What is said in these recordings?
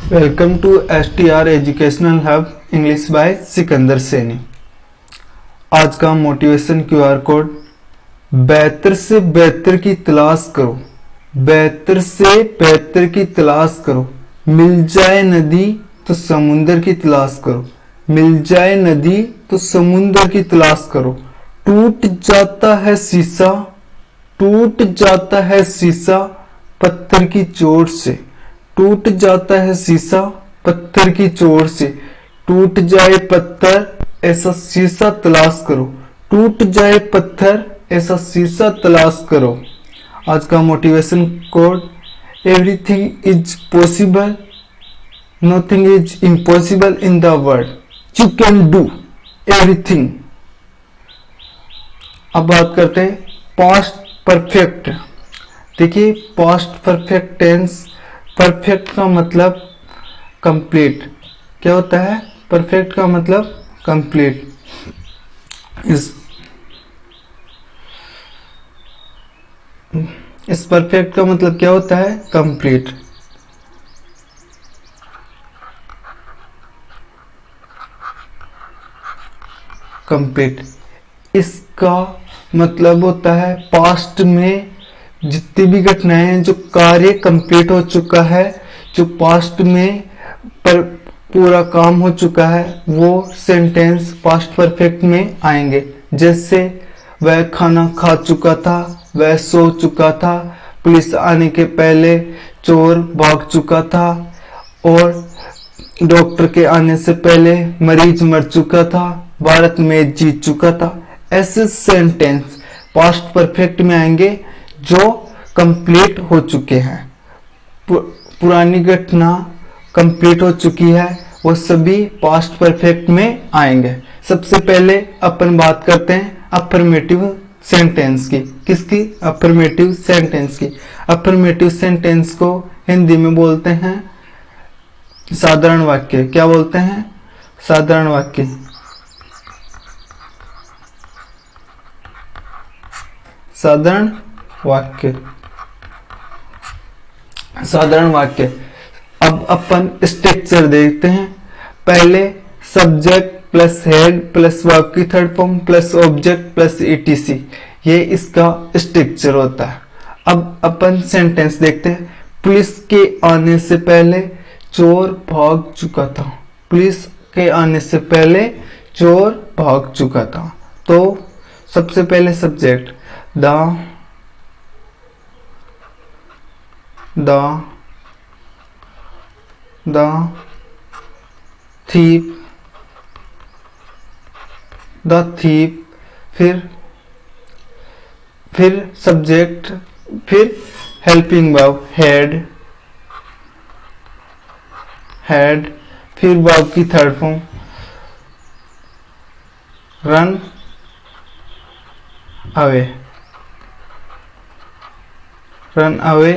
Welcome to STR educational hub English by Sikandar Saini. आज का motivation QR code, बेहतर से बेहतर की तलाश करो, बेहतर से बेहतर की तलाश करो। मिल जाए नदी तो समुंदर की तलाश करो, मिल जाए नदी तो समुंदर की तलाश करो। टूट जाता है शीशा, टूट जाता है शीशा पत्थर की चोट से, टूट जाता है शीशा पत्थर की चोट से। टूट जाए पत्थर ऐसा शीशा तलाश करो, टूट जाए पत्थर ऐसा शीशा तलाश करो। आज का motivation code, everything is possible, nothing is impossible in the world, you can do everything. अब बात करते हैं पास्ट परफेक्ट। देखिए, पास्ट परफेक्ट टेंस, परफेक्ट का मतलब कंप्लीट। क्या होता है? परफेक्ट का मतलब कंप्लीट। इस परफेक्ट का मतलब क्या होता है? कंप्लीट। कंप्लीट इसका मतलब होता है पास्ट में जितनी भी घटनाएं हैं, जो कार्य कंप्लीट हो चुका है, जो पास्ट में पर पूरा काम हो चुका है, वो सेंटेंस पास्ट परफेक्ट में आएंगे। जैसे वह खाना खा चुका था, वह सो चुका था, पुलिस आने के पहले चोर भाग चुका था, और डॉक्टर के आने से पहले मरीज मर चुका था, भारत मैच जीत चुका था। ऐसे सेंटेंस पास्ट परफेक्ट में आएंगे जो कंप्लीट हो चुके हैं। पुरानी घटना कंप्लीट हो चुकी है, वो सभी पास्ट परफेक्ट में आएंगे। सबसे पहले अपन बात करते हैं अफर्मेटिव सेंटेंस की। किसकी? अफर्मेटिव सेंटेंस की। अफर्मेटिव सेंटेंस को हिंदी में बोलते हैं साधारण वाक्य। क्या बोलते हैं? साधारण वाक्य। साधारण वाक्य, साधारण वाक्य। अब अपन स्ट्रक्चर देखते हैं। पहले subject plus had plus verb की third form plus object plus ETC, ये इसका स्ट्रक्चर होता है। अब अपन सेंटेंस देखते हैं। पुलिस के आने से पहले चोर भाग चुका था, पुलिस के आने से पहले चोर भाग चुका था। तो सबसे पहले subject, the thief, the thief, फिर सब्जेक्ट, फिर हेल्पिंग वर्ब had, फिर वर्ब की third form run away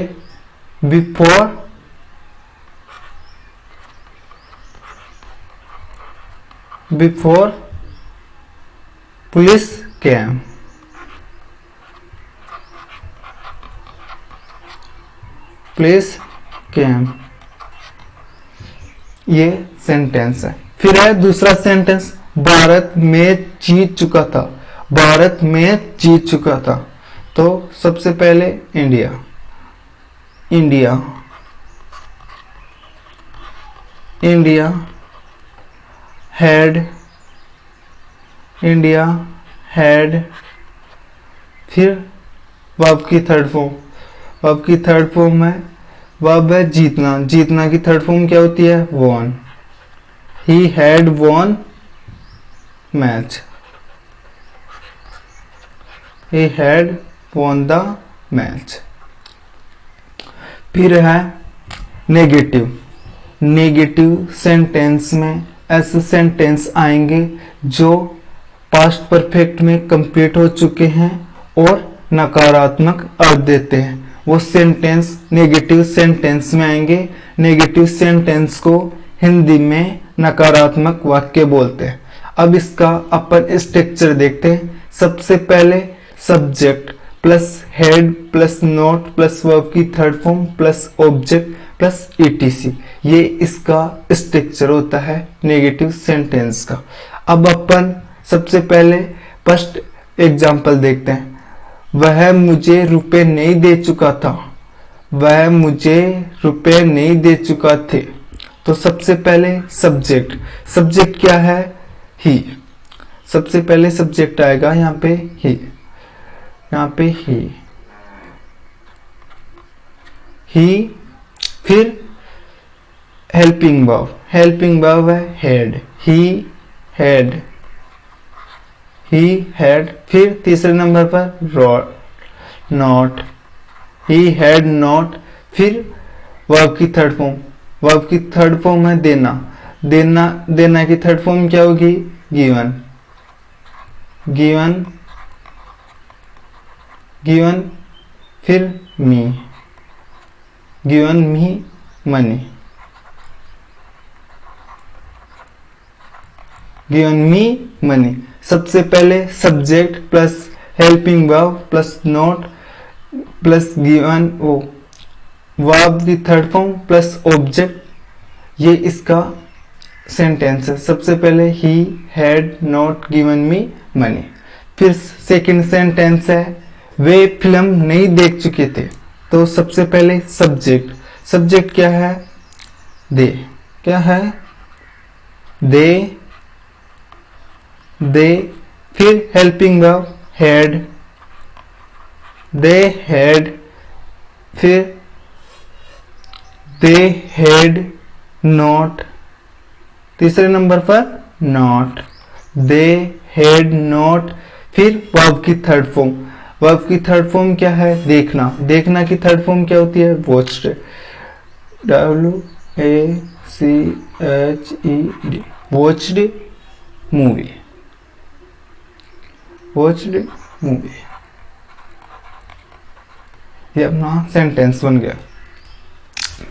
before police केम। ये सेंटेंस है। फिर है दूसरा सेंटेंस, भारत मैच जीत चुका था, भारत मैच जीत चुका था। तो सबसे पहले इंडिया हैड, फिर वर्ब की थर्ड फॉर्म है, वर्ब है जीतना। जीतना की थर्ड फॉर्म क्या होती है? Won. He had won match, he had won the match। फिर है नेगेटिव सेंटेंस में ऐसे सेंटेंस आएंगे जो पास्ट परफेक्ट में कंप्लीट हो चुके हैं और नकारात्मक अर्थ देते हैं। वो सेंटेंस नेगेटिव सेंटेंस में आएंगे। नेगेटिव सेंटेंस को हिंदी में नकारात्मक वाक्य बोलते हैं। अब इसका अपन स्ट्रक्चर देखते हैं। सबसे पहले subject plus had plus not plus verb की third form plus object plus etc। ये इसका स्ट्रक्चर होता है नेगेटिव सेंटेंस का। अब अपन सबसे पहले फर्स्ट एग्जांपल देखते हैं। वह मुझे रुपए नहीं दे चुका था, वह मुझे रुपए नहीं दे चुका थे। तो सबसे पहले सब्जेक्ट, सब्जेक्ट क्या है? ही। सबसे पहले सब्जेक्ट आएगा यहाँ पे ही, यहाँ पे ही। फिर हेल्पिंग वर्ब, हेल्पिंग वर्ब है had, he had, he had. फिर तीसरे नंबर पर नॉट, ही हैड नॉट। फिर वर्ब की थर्ड फॉर्म, वर्ब की थर्ड फॉर्म है देना, देना की थर्ड फॉर्म क्या होगी? Given, given. फिर me, given me money, given me money. सबसे पहले subject plus helping verb plus not plus given ओ वर्ब की थर्ड फॉर्म प्लस ऑब्जेक्ट, ये इसका सेंटेंस है। सबसे पहले ही had not given me money. फिर सेकंड सेंटेंस है वे फिल्म नहीं देख चुके थे। तो सबसे पहले सब्जेक्ट, सब्जेक्ट क्या है? दे, क्या है? दे। फिर helping verb had, they had. फिर दे हैड नॉट, तीसरे नंबर पर नॉट, दे हैड नॉट। फिर वर्ब की थर्ड फॉर्म, वर्ब की थर्ड फॉर्म क्या है? देखना, देखना की थर्ड फॉर्म क्या होती है? Watched, WACHED, watched movie, watched movie. ये अपना सेंटेंस बन गया।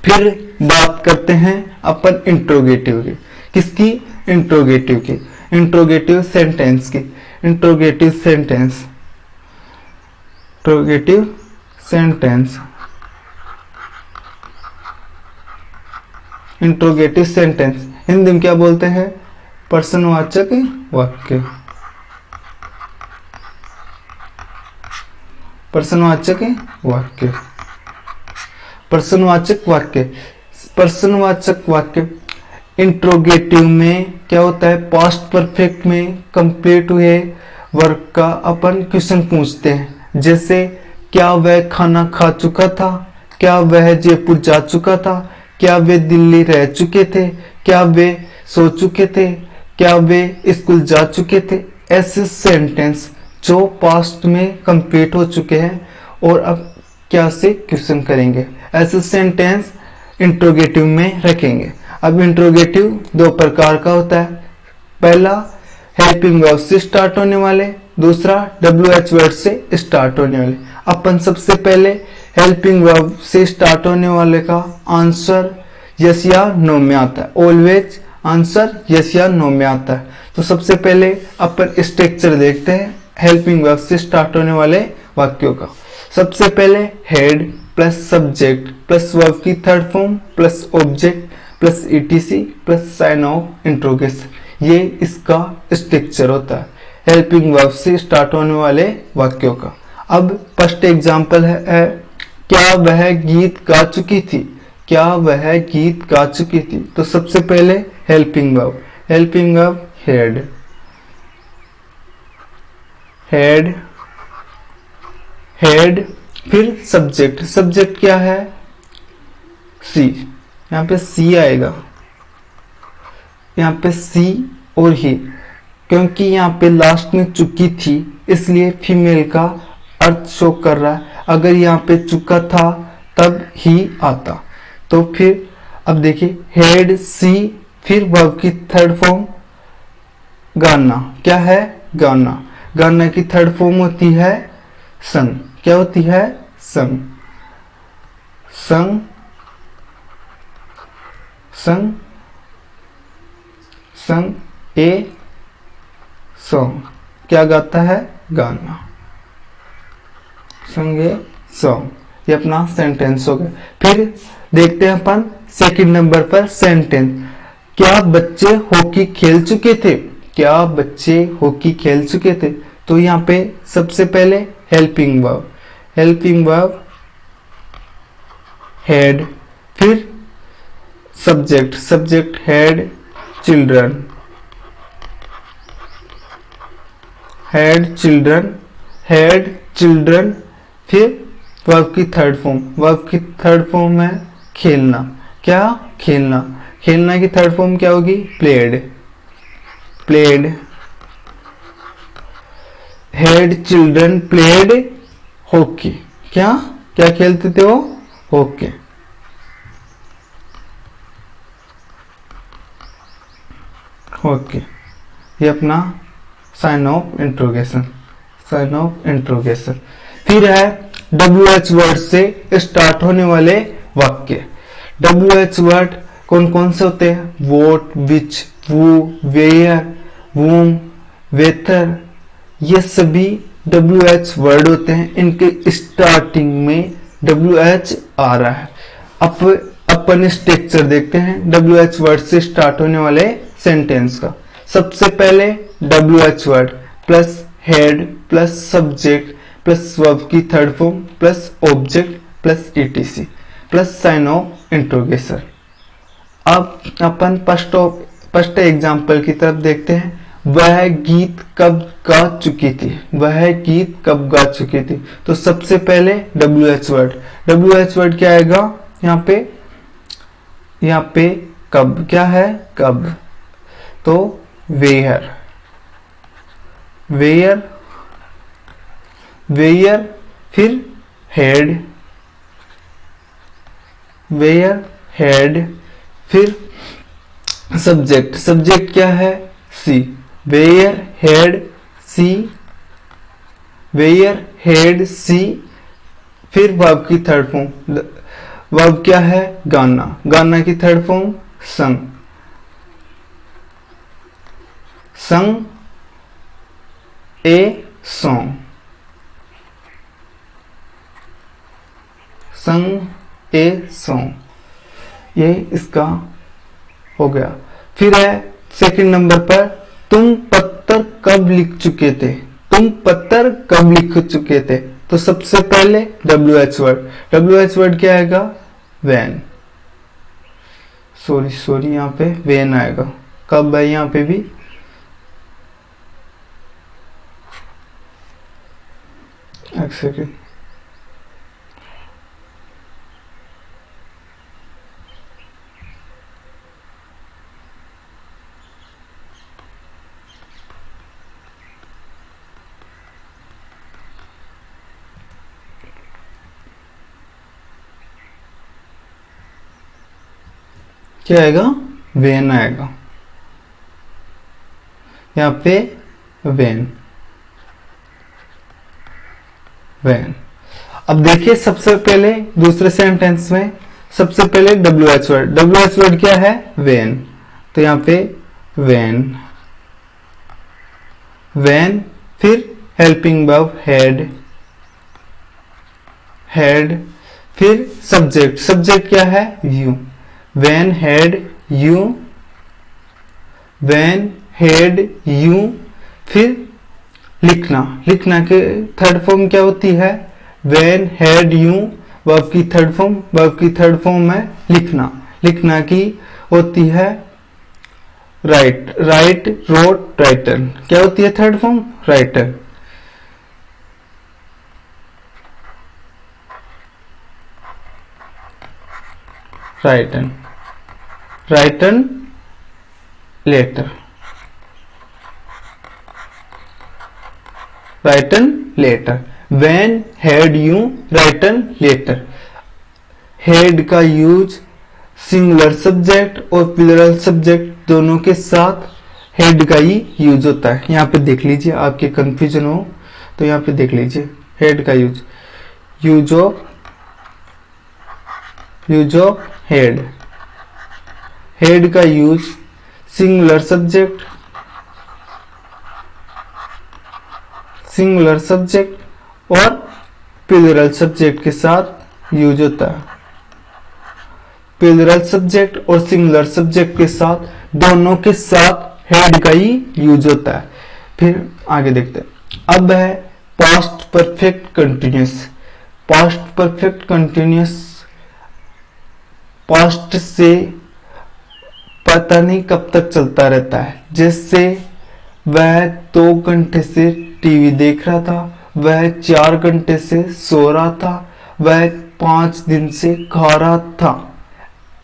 फिर बात करते हैं अपन इंट्रोगेटिव की। किसकी? इंट्रोगेटिव की, इंट्रोगेटिव सेंटेंस की। Interrogative sentence, interrogative sentence, interrogative sentence Hindi में क्या बोलते हैं? प्रश्नवाचक वाक्य, प्रश्नवाचक वाक्य, प्रश्नवाचक वाक्य। प्रश्नवाचक वाक्य इंट्रोगेटिव में क्या होता है? पास्ट परफेक्ट में कंप्लीट हुए वर्क का अपन क्वेश्चन पूछते हैं। जैसे क्या वह खाना खा चुका था, क्या वह जयपुर जा चुका था, क्या वे दिल्ली रह चुके थे, क्या वे सो चुके थे, क्या वे स्कूल जा चुके थे। ऐसे सेंटेंस जो पास्ट में कंप्लीट हो चुके हैं और अब क्या से क्वेश्चन करेंगे, ऐसे सेंटेंस इंट्रोगेटिव में रखेंगे। अब इंट्रोगेटिव दो प्रकार का होता है। पहला हेल्पिंग वर्ब से स्टार्ट होने वाले, दूसरा WH वर्ड से स्टार्ट होने वाले। अपन सबसे पहले हेल्पिंग वर्ब से स्टार्ट होने वाले का आंसर यस या नो में आता है। ऑलवेज आंसर यस या नो में आता है। तो सबसे पहले अपन स्ट्रक्चर देखते हैं हेल्पिंग वर्ब से स्टार्ट होने वाले वाक्यों का। सबसे पहले had plus subject plus verb की third form plus object plus etc plus sign of interrogation, ये इसका स्ट्रक्चर होता है हेल्पिंग वर्ब से स्टार्ट होने वाले वाक्यों का। अब फर्स्ट एग्जांपल है क्या वह गीत गा चुकी थी, क्या वह गीत गा चुकी थी। तो सबसे पहले helping verb, helping verb head, head, head. फिर सब्जेक्ट, सब्जेक्ट क्या है? सी, यहाँ पे सी आएगा, यहाँ पे सी और ही, क्योंकि यहाँ पे लास्ट में चुकी थी इसलिए फीमेल का अर्थ शो कर रहा है। अगर यहाँ पे चुका था तब ही आता। तो फिर अब देखिए हेड सी, फिर वर्ब की थर्ड फॉर्म गाना, क्या है? गाना। गाना की थर्ड फॉर्म होती है संग, क्या होती है? संग, संग, संग, संग ए सॉन्ग, क्या गाता है? गाना, संग ए सॉन्ग। ये अपना सेंटेंस हो गया। फिर देखते हैं अपन सेकंड नंबर पर सेंटेंस। क्या बच्चे हॉकी खेल चुके थे? क्या बच्चे हॉकी खेल चुके थे? तो यहाँ पे सबसे पहले हेल्पिंग वर्ब हैड, फिर सब्जेक्ट हैड चिल्ड्रन, फिर वर्ब की थर्ड फॉर्म है खेलना। क्या? खेलना। खेलना की थर्ड फॉर्म क्या होगी? Played. Had children played hockey. क्या खेलते थे वो? हॉकी। ये अपना साइन ऑफ इंट्रोगेशन। फिर है WH वर्ड से स्टार्ट होने वाले वाक्य। WH वर्ड कौन कौन से होते हैं? वोट, विच, वो, वेयर, वूम, वेथर, ये सभी WH वर्ड होते हैं। इनके स्टार्टिंग में WH आ रहा है। अपन स्ट्रक्चर देखते हैं WH वर्ड से स्टार्ट होने वाले सेंटेंस का। सबसे पहले WH word plus had plus subject plus verb की third form plus object plus ETC plus sign of interrogation. अब अपन फर्स्ट एग्जाम्पल की तरफ देखते हैं। वह गीत कब गा चुकी थी? तो सबसे पहले WH वर्ड क्या आएगा यहाँ पे? कब। क्या है? कब। तो वेयर, फिर हेड, फिर सब्जेक्ट क्या है? सी। वेयर हेड सी, फिर वर्ब की थर्ड फॉर्म। वर्ब क्या है? गाना की थर्ड फॉर्म संग ए सॉन्ग। ये इसका हो गया। फिर है सेकंड नंबर पर तुम पत्थर कब लिख चुके थे? तो सबसे पहले WH वर्ड क्या आएगा? वैन। सॉरी यहाँ पे वैन आएगा। कब है यहाँ पे भी? एक सेकेंड। क्या आएगा? वैन आएगा यहाँ पे। वैन। अब देखिए सबसे पहले दूसरे सेंटेंस में सबसे पहले WH वर्ड क्या है? वैन। तो यहाँ पे वैन, फिर हेल्पिंग वर्ब हेड, फिर सब्जेक्ट क्या है? यू। वैन हेड यू, फिर लिखना के थर्ड फॉर्म क्या होती है? वैन हेड यू, वर्ब की थर्ड फॉर्म है लिखना की होती है राइट, रोट, राइटन। क्या होती है third form? Written letter. When had you written letter? Had का यूज सिंगुलर सब्जेक्ट और प्लूरल सब्जेक्ट दोनों के साथ हेड का ही यूज होता है। यहाँ पे देख लीजिए, आपके कंफ्यूजन हो तो यहाँ पे देख लीजिए हेड का यूज ऑफ हेड का यूज सिंगुलर सब्जेक्ट और प्लूरल सब्जेक्ट के साथ यूज होता है। प्लूरल सब्जेक्ट और सिंगुलर सब्जेक्ट के साथ, दोनों के साथ हैड का ही यूज होता है। फिर आगे देखते हैं। अब है past perfect continuous. Past perfect continuous past से पता नहीं कब तक चलता रहता है। जैसे वह 2 घंटे से टीवी देख रहा था, वह 4 घंटे से सो रहा था, वह 5 दिन से खा रहा था।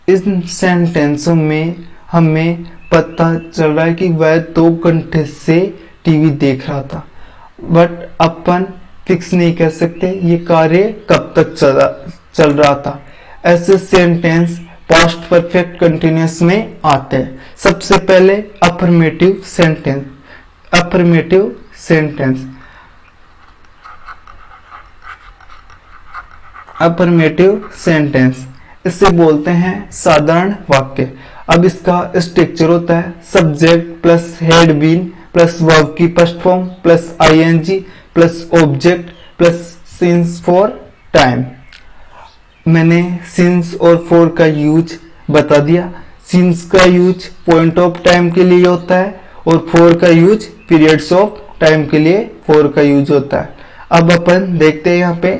इन सेंटेंसों में हमें पता चल रहा है कि वह 2 घंटे से टीवी देख रहा था, बट अपन फिक्स नहीं कर सकते ये कार्य कब तक चल रहा था। ऐसे सेंटेंस पास्ट परफेक्ट कंटिन्यूअस में आते हैं। सबसे पहले affirmative sentence. Affirmative sentence, affirmative sentence इसे बोलते हैं साधारण वाक्य। अब इसका स्ट्रक्चर होता है subject plus had been plus verb की first form plus ING plus object plus since for time. मैंने सिंस और फॉर का यूज बता दिया। सिंस का यूज पॉइंट ऑफ टाइम के लिए होता है और फॉर का यूज पीरियड्स ऑफ टाइम के लिए फॉर का यूज होता है। अब अपन देखते हैं यहाँ पे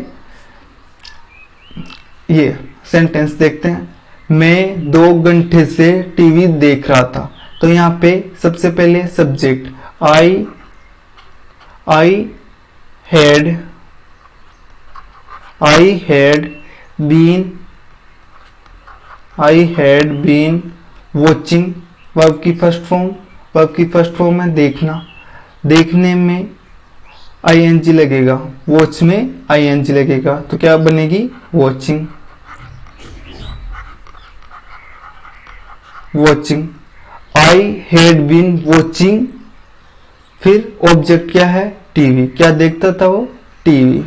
ये सेंटेंस देखते हैं। मैं 2 घंटे से टीवी देख रहा था। तो यहाँ पे सबसे पहले subject I had been watching. Verb की फर्स्ट फॉर्म है देखना। देखने में आईएनजी लगेगा, वॉच में आईएनजी लगेगा, तो क्या बनेगी watching. Watching, I had been watching, फिर ऑब्जेक्ट क्या है टीवी। क्या देखता था वो टीवी।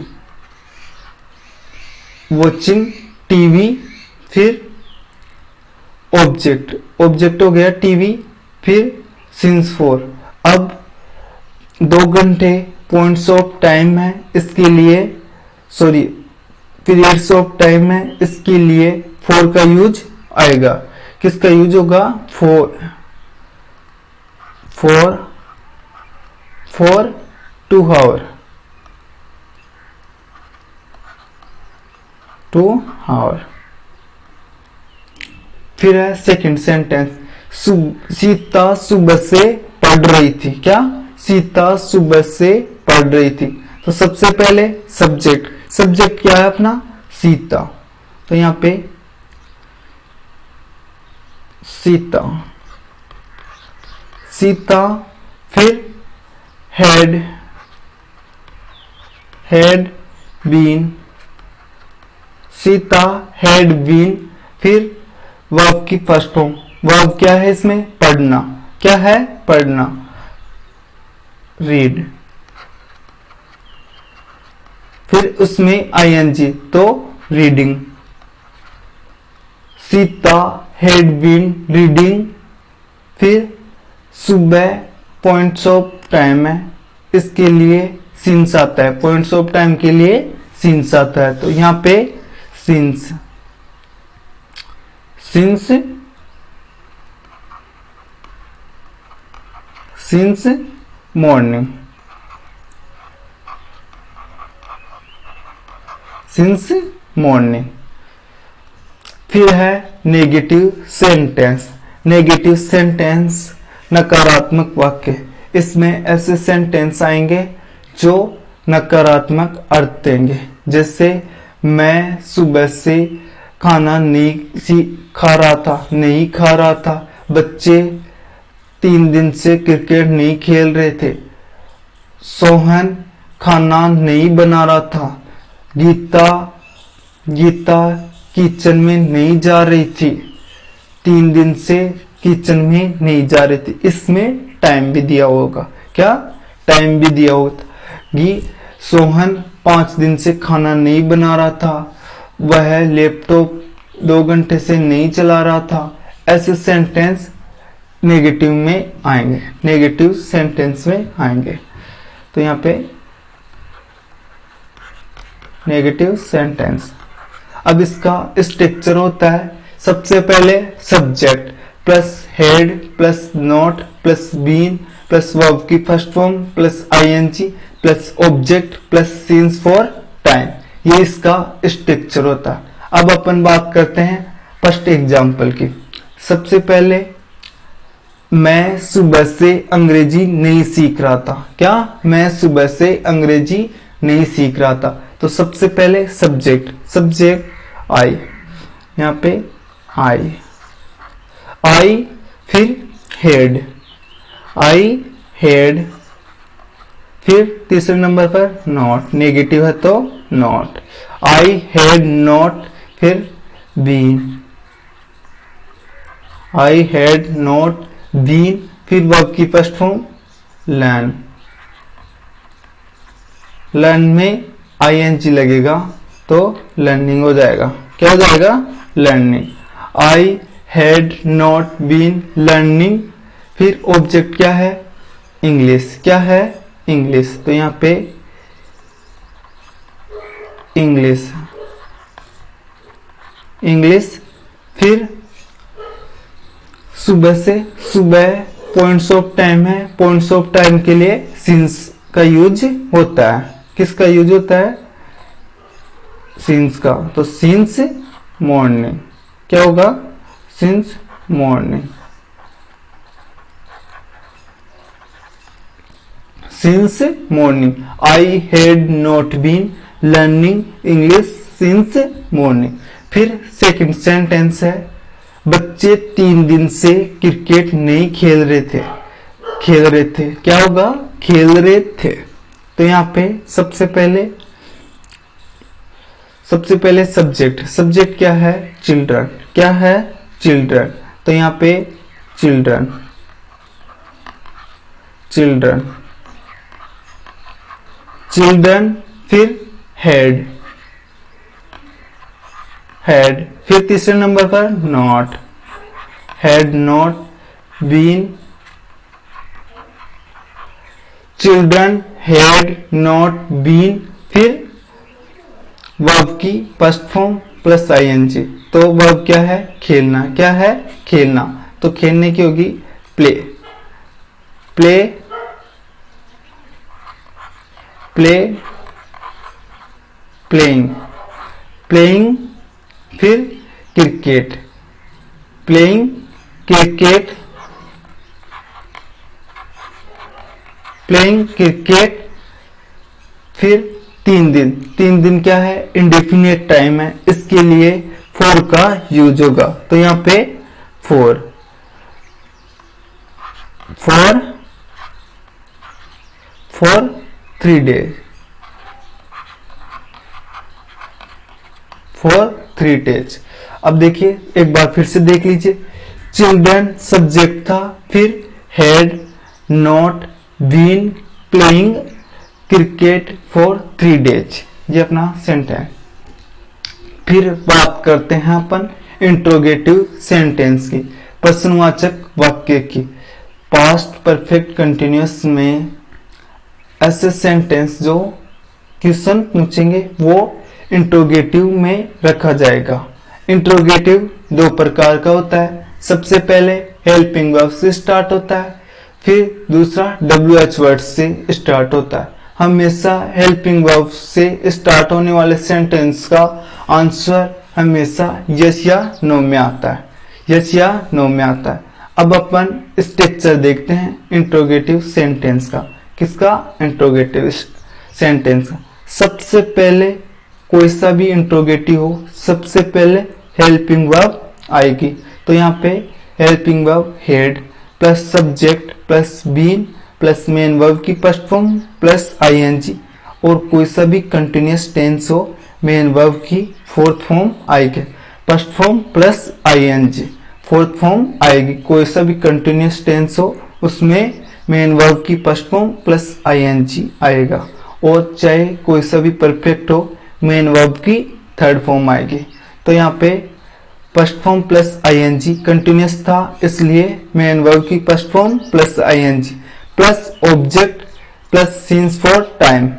वॉचिंग टीवी, फिर ऑब्जेक्ट हो गया टीवी, फिर सिंस फॉर। अब 2 घंटे पॉइंट्स ऑफ टाइम है, इसके लिए सॉरी पीरियड्स ऑफ टाइम है, इसके लिए फॉर का यूज आएगा। किसका यूज होगा फॉर 2 आवर। 2 आवर। फिर है सेकंड सेंटेंस सीता सुबह से पढ़ रही थी। क्या सीता सुबह से पढ़ रही थी। तो सबसे पहले सब्जेक्ट क्या है अपना सीता। तो यहां पे सीता फिर had been. Sita had been, फिर वर्ब की फर्स्ट फॉर्म। वर्ब क्या है इसमें पढ़ना। क्या है पढ़ना रीड, फिर उसमें आईएनजी तो reading. Sita had been reading, फिर सुबह पॉइंट्स ऑफ टाइम है, इसके लिए सिंस आता है। पॉइंट्स ऑफ टाइम के लिए सिंस आता है, तो यहां पे सिंस मॉर्निंग। Since morning. फिर है नेगेटिव सेंटेंस। नेगेटिव सेंटेंस नकारात्मक वाक्य। इसमें ऐसे सेंटेंस आएंगे जो नकारात्मक अर्थ देंगे। जैसे मैं सुबह से खाना नहीं खा रहा था। बच्चे 3 दिन से क्रिकेट नहीं खेल रहे थे। सोहन खाना नहीं बना रहा था। गीता किचन में नहीं जा रही थी। 3 दिन से किचन में नहीं जा रही थी। इसमें टाइम भी दिया होगा। क्या टाइम भी दिया होगा। सोहन 5 दिन से खाना नहीं बना रहा था। वह लैपटॉप 2 घंटे से नहीं चला रहा था। ऐसे सेंटेंस नेगेटिव में आएंगे, नेगेटिव सेंटेंस में आएंगे। तो यहाँ पे नेगेटिव सेंटेंस। अब इसका स्ट्रक्चर होता है, सबसे पहले subject plus had plus not plus been plus verb की first form plus ING plus object plus since for time, ये इसका स्ट्रक्चर होता है। अब अपन बात करते हैं फर्स्ट एग्जांपल की। सबसे पहले मैं सुबह से अंग्रेजी नहीं सीख रहा था। क्या? मैं सुबह से अंग्रेजी नहीं सीख रहा था। तो सबसे पहले सब्जेक्ट आई, यहाँ पे आई, फिर हेड, आई हेड, फिर तीसरे नंबर पर नॉट, नेगेटिव है तो नॉट, आई हैड नॉट, फिर been, I had not been, फिर वर्ब की फर्स्ट फॉर्म लर्न, लर्न में आईएनजी लगेगा तो लर्निंग हो जाएगा। क्या हो जाएगा? Learning. I had not been learning, फिर ऑब्जेक्ट क्या है? इंग्लिश। क्या है? इंग्लिश। तो यहाँ पे इंग्लिश, फिर सुबह पॉइंट्स ऑफ टाइम है, पॉइंट्स ऑफ टाइम के लिए सिंस का यूज होता है। किसका यूज होता है? सिंस का। तो सिंस मॉर्निंग, क्या होगा? Since morning, since morning. I had not been learning English since morning. फिर सेकंड सेंटेंस है, बच्चे 3 दिन से क्रिकेट नहीं खेल रहे थे। क्या होगा? खेल रहे थे। तो यहाँ पे सबसे पहले सब्जेक्ट क्या है? चिल्ड्रन। क्या है? चिल्ड्रन। तो यहाँ पे चिल्ड्रन, फिर हेड, फिर तीसरे नंबर पर not, had not been, children had not been, फिर वर्ब की फर्स्ट फॉर्म प्लस आईएनजी। तो वर्ब क्या है? खेलना। क्या है? खेलना। तो खेलने की होगी प्ले, प्लेइंग, फिर क्रिकेट, प्लेइंग क्रिकेट, फिर 3 दिन क्या है? इंडेफिनिट टाइम है, इसके लिए फॉर का यूज होगा। तो यहाँ पे फॉर 3 डेज, फॉर 3 डेज। अब देखिए एक बार फिर से देख लीजिए, चिल्ड्रन सब्जेक्ट था, फिर had not been playing cricket for 3 days, ये अपना सेंटेंस। फिर बात करते हैं अपन इंट्रोगेटिव सेंटेंस की, प्रश्नवाचक वाक्य की। पास्ट परफेक्ट कंटिन्यूअस में ऐसे सेंटेंस जो क्वेश्चन पूछेंगे वो इंट्रोगेटिव में रखा जाएगा। इंट्रोगेटिव 2 प्रकार का होता है। सबसे पहले हेल्पिंग वर्ब से स्टार्ट होता है, फिर दूसरा WH वर्ड से स्टार्ट होता है। हमेशा हेल्पिंग वर्ब से स्टार्ट होने वाले सेंटेंस का आंसर हमेशा यस या नो में आता है। अब अपन स्ट्रक्चर देखते हैं इंट्रोगेटिव सेंटेंस का। किसका? इंट्रोगेटिव सेंटेंस का। सबसे पहले कोई सा भी इंट्रोगेटिव हो, सबसे पहले हेल्पिंग वर्ब आएगी। तो यहाँ पे helping verb had plus subject plus been plus main verb की फर्स्ट फॉर्म प्लस आईएनजी, और कोई सा भी कंटिन्यूअस टेंस हो मेन वर्ब की फोर्थ फॉर्म आएगी, first form plus ING, fourth form आएगी। कोई सा भी कंटिन्यूअस टेंस हो उसमें मेन वर्ब की फर्स्ट फॉर्म प्लस आईएनजी आएगा, और चाहे कोई सा भी परफेक्ट हो मेन वर्ब की थर्ड फॉर्म आएगी। तो यहाँ पे first form plus ING continuous था, इसलिए मेन वर्ब की first form plus ING plus object plus since for time,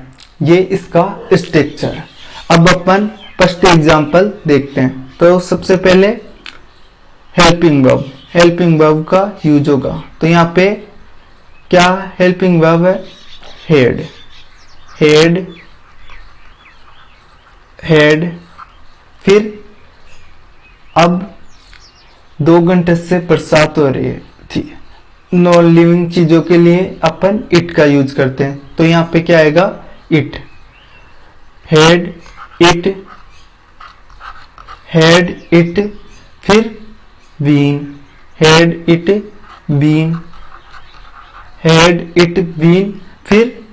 ये इसका स्ट्रक्चर। अब अपन फर्स्ट एग्जांपल देखते हैं। तो सबसे पहले हेल्पिंग वर्ब का यूज होगा। तो यहाँ पे क्या हेल्पिंग वर्ब है? हेड। फिर अब 2 घंटे से बरसात हो रही थी। नॉन लिविंग चीजों के लिए अपन इट का यूज करते हैं। तो यहाँ पे क्या आएगा? इट। Had it. फिर बीन। Had it been. फिर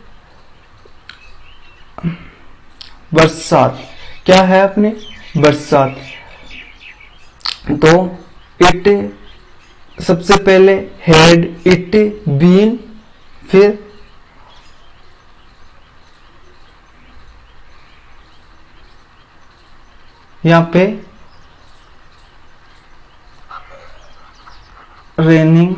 बरसात। क्या है अपने? बरसात। तो इट सबसे पहले हेड इट बीन, फिर यहां पे रेनिंग।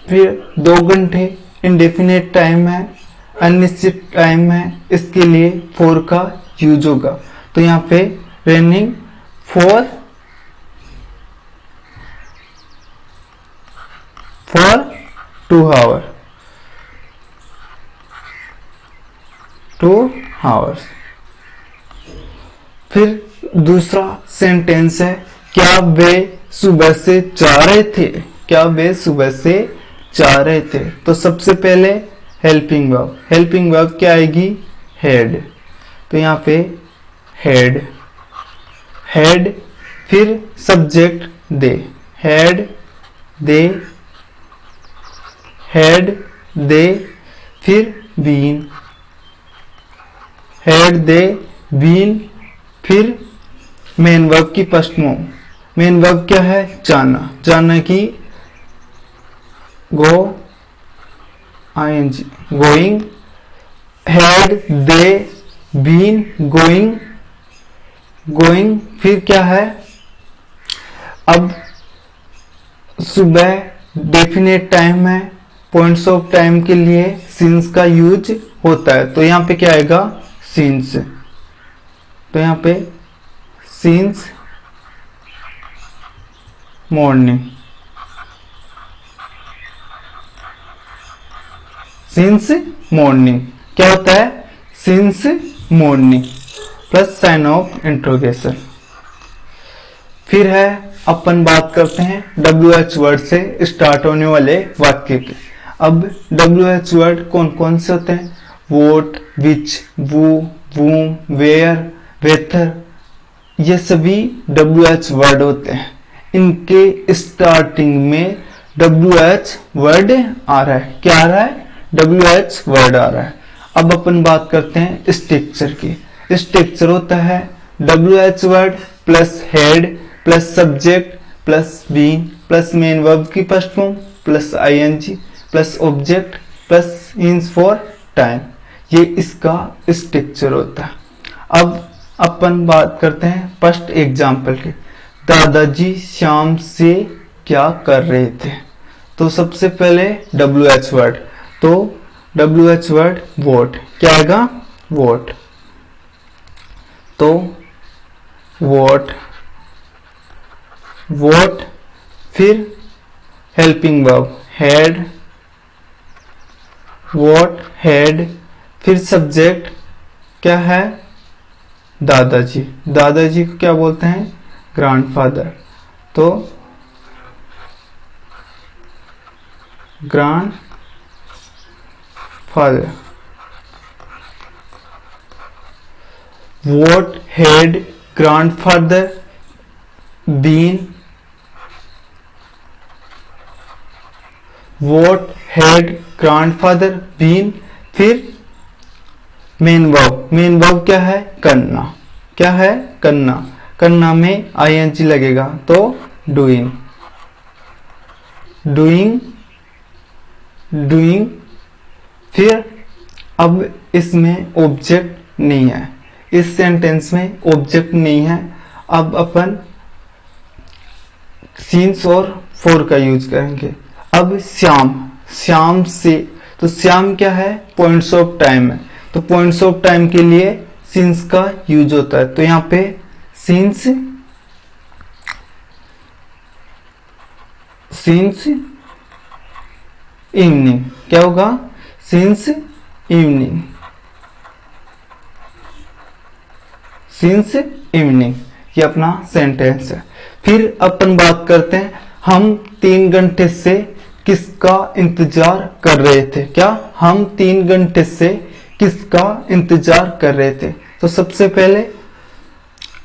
फिर 2 घंटे इंडेफिनेट टाइम है, अनिश्चित टाइम है, इसके लिए फॉर का यूज होगा। तो यहाँ पे रेनिंग फॉर 2 आवर्स। फिर दूसरा सेंटेंस है, क्या वे सुबह से जा रहे थे? तो सबसे पहले हेल्पिंग वर्ब क्या आएगी? हेड। तो यहाँ पे हेड। फिर सब्जेक्ट दे। Had they. फिर बीन। Had they been. फिर मेन वर्ब की फर्स्ट फॉर्म। मेन वर्ब क्या है? जाना की going. Had they been going. फिर क्या है? अब सुबह डेफिनेट टाइम है, पॉइंट्स ऑफ टाइम के लिए सिंस का यूज होता है। तो यहां पे क्या आएगा? सिंस। तो यहां पे सिंस मॉर्निंग। क्या होता है? Since morning plus sign of interrogation. फिर है, अपन बात करते हैं WH वर्ड से स्टार्ट होने वाले वाक्य की। अब WH वर्ड कौन कौन से होते हैं? वोट, विच, वू, वूम, वेयर, वेथर, ये सभी WH वर्ड होते हैं। इनके स्टार्टिंग में WH वर्ड आ रहा है। क्या आ रहा है? WH वर्ड आ रहा है। अब अपन बात करते हैं स्ट्रक्चर की। स्ट्रक्चर होता है WH word plus had plus subject plus been plus main verb की first form plus ING plus object plus means for time. ये इसका स्ट्रक्चर होता है। अब अपन बात करते हैं फर्स्ट एग्जाम्पल की। दादाजी शाम से क्या कर रहे थे? तो सबसे पहले WH वर्ड। तो WH वर्ड वोट। क्या आएगा? वोट। तो वोट। फिर helping verb head. Vote head. फिर सब्जेक्ट क्या है? दादाजी। दादाजी को क्या बोलते हैं? ग्रैंडफादर। तो grandfather. What had grandfather been. What had grandfather been. फिर मेन वर्ब क्या है? करना। क्या है? करना। करना में ING लगेगा। तो डूइंग। फिर अब इसमें ऑब्जेक्ट नहीं है, इस सेंटेंस में ऑब्जेक्ट नहीं है। अब अपन सिंस और फॉर का यूज करेंगे। अब श्याम से तो श्याम क्या है, पॉइंट्स ऑफ टाइम है, तो पॉइंट्स ऑफ टाइम के लिए सिंस का यूज होता है। तो यहाँ पे सिंस इवनिंग क्या होगा, सिंस इवनिंग, सिंस इवनिंग, ये अपना सेंटेंस है। फिर अपन बात करते हैं, हम 3 घंटे से किसका इंतजार कर रहे थे। क्या, हम 3 घंटे से किसका इंतजार कर रहे थे। तो सबसे पहले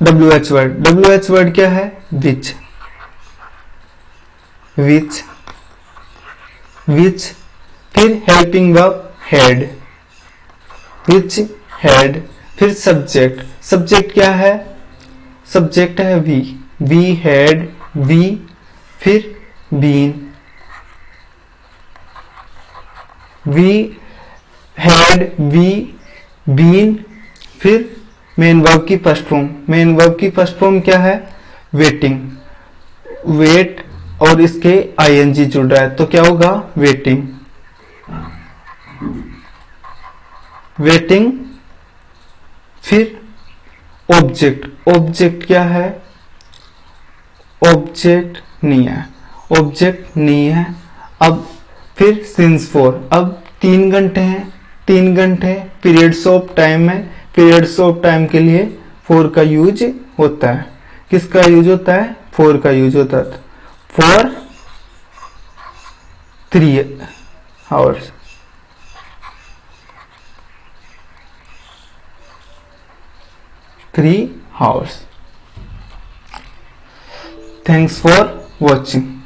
WH वर्ड, WH वर्ड क्या है, विच, विच, विच। फिर helping verb had, which had. फिर सब्जेक्ट, सब्जेक्ट क्या है, सब्जेक्ट है वी हैड, वी। फिर been, we had, we been. फिर मेन वर्ब की फर्स्ट फॉर्म, मेन वर्ब की फर्स्ट फॉर्म क्या है, वेटिंग, वेट और इसके ING जुड़ रहा है तो क्या होगा, वेटिंग, वेटिंग। फिर ऑब्जेक्ट, ऑब्जेक्ट क्या है, ऑब्जेक्ट नहीं है, ऑब्जेक्ट नहीं है। अब फिर सिंस फॉर, अब 3 घंटे हैं, 3 घंटे पीरियड्स ऑफ टाइम है, पीरियड्स ऑफ टाइम के लिए फॉर का यूज होता है। किसका यूज होता है, फॉर का यूज होता है। For 3 hours, Thanks for watching.